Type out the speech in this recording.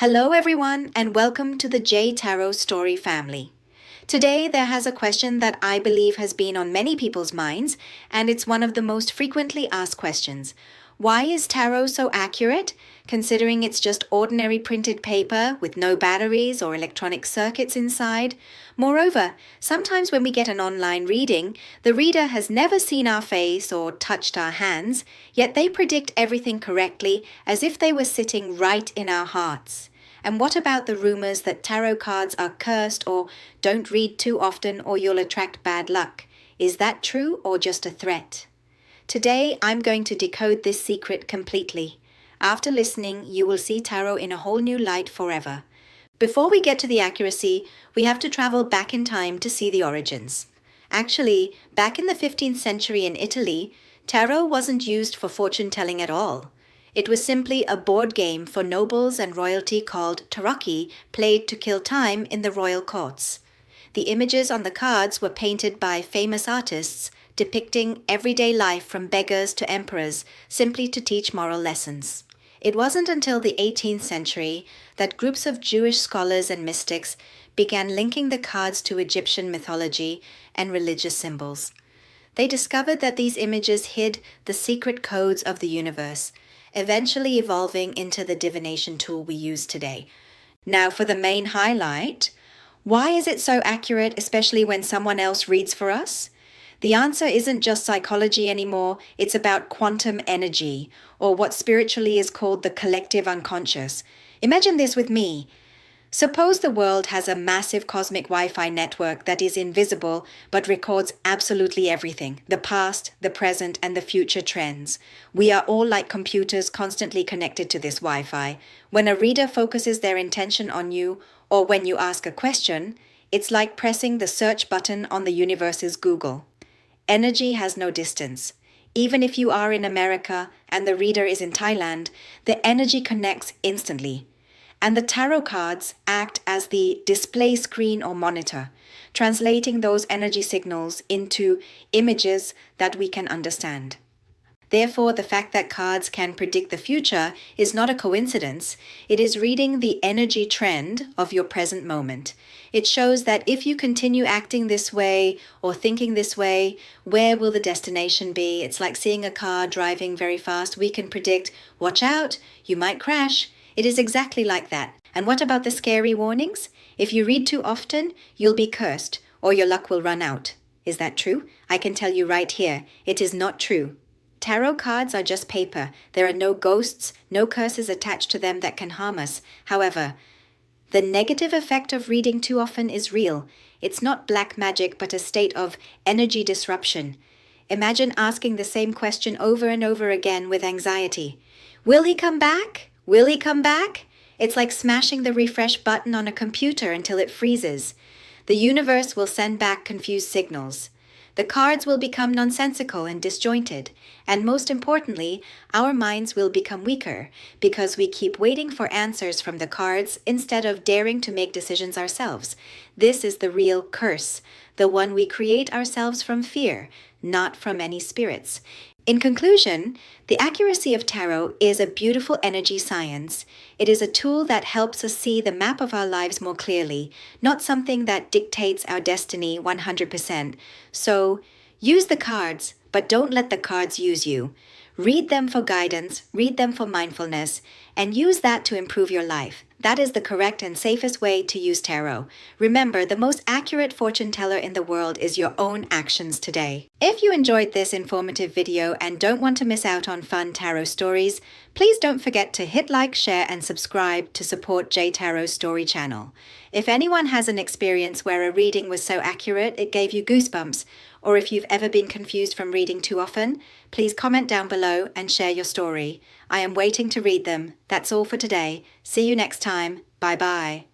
Hello everyone and welcome to the J Tarot Story family. Today there has a question that I believe has been on many people's minds, and it's one of the most frequently asked questions. Why is tarot so accurate, considering it's just ordinary printed paper with no batteries or electronic circuits inside? Moreover, sometimes when we get an online reading, the reader has never seen our face or touched our hands, yet they predict everything correctly as if they were sitting right in our hearts. And what about the rumors that tarot cards are cursed or don't read too often or you'll attract bad luck? Is that true or just a threat? Today, I'm going to decode this secret completely. After listening, you will see tarot in a whole new light forever. Before we get to the accuracy, we have to travel back in time to see the origins. Actually, back in the 15th century in Italy, tarot wasn't used for fortune-telling at all. It was simply a board game for nobles and royalty called tarocchi, played to kill time in the royal courts. The images on the cards were painted by famous artists, depicting everyday life from beggars to emperors, simply to teach moral lessons. It wasn't until the 18th century that groups of Jewish scholars and mystics began linking the cards to Egyptian mythology and religious symbols. They discovered that these images hid the secret codes of the universe, eventually evolving into the divination tool we use today. Now for the main highlight. Why is it so accurate, especially when someone else reads for us? The answer isn't just psychology anymore, it's about quantum energy, or what spiritually is called the collective unconscious. Imagine this with me. Suppose the world has a massive cosmic Wi-Fi network that is invisible but records absolutely everything, the past, the present, and the future trends. We are all like computers constantly connected to this Wi-Fi. When a reader focuses their intention on you, or when you ask a question, it's like pressing the search button on the universe's Google. Energy has no distance. Even if you are in America and the reader is in Thailand, the energy connects instantly. And the tarot cards act as the display screen or monitor, translating those energy signals into images that we can understand. Therefore, the fact that cards can predict the future is not a coincidence. It is reading the energy trend of your present moment. It shows that if you continue acting this way or thinking this way, where will the destination be? It's like seeing a car driving very fast. We can predict, watch out, you might crash. It is exactly like that. And what about the scary warnings? If you read too often, you'll be cursed or your luck will run out. Is that true? I can tell you right here, it is not true. Tarot cards are just paper. There are no ghosts, no curses attached to them that can harm us. However, the negative effect of reading too often is real. It's not black magic, but a state of energy disruption. Imagine asking the same question over and over again with anxiety. Will he come back? Will he come back? It's like smashing the refresh button on a computer until it freezes. The universe will send back confused signals. The cards will become nonsensical and disjointed, and most importantly, our minds will become weaker because we keep waiting for answers from the cards instead of daring to make decisions ourselves. This is the real curse, the one we create ourselves from fear, not from any spirits. In conclusion, the accuracy of tarot is a beautiful energy science. It is a tool that helps us see the map of our lives more clearly, not something that dictates our destiny 100%. So, use the cards, but don't let the cards use you. Read them for guidance, read them for mindfulness, and use that to improve your life. That is the correct and safest way to use tarot. Remember, the most accurate fortune teller in the world is your own actions today. If you enjoyed this informative video and don't want to miss out on fun tarot stories, please don't forget to hit like, share, and subscribe to support J Tarot Story channel. If anyone has an experience where a reading was so accurate it gave you goosebumps, or if you've ever been confused from reading too often, please comment down below and share your story. I am waiting to read them. That's all for today. See you next time. Bye-bye.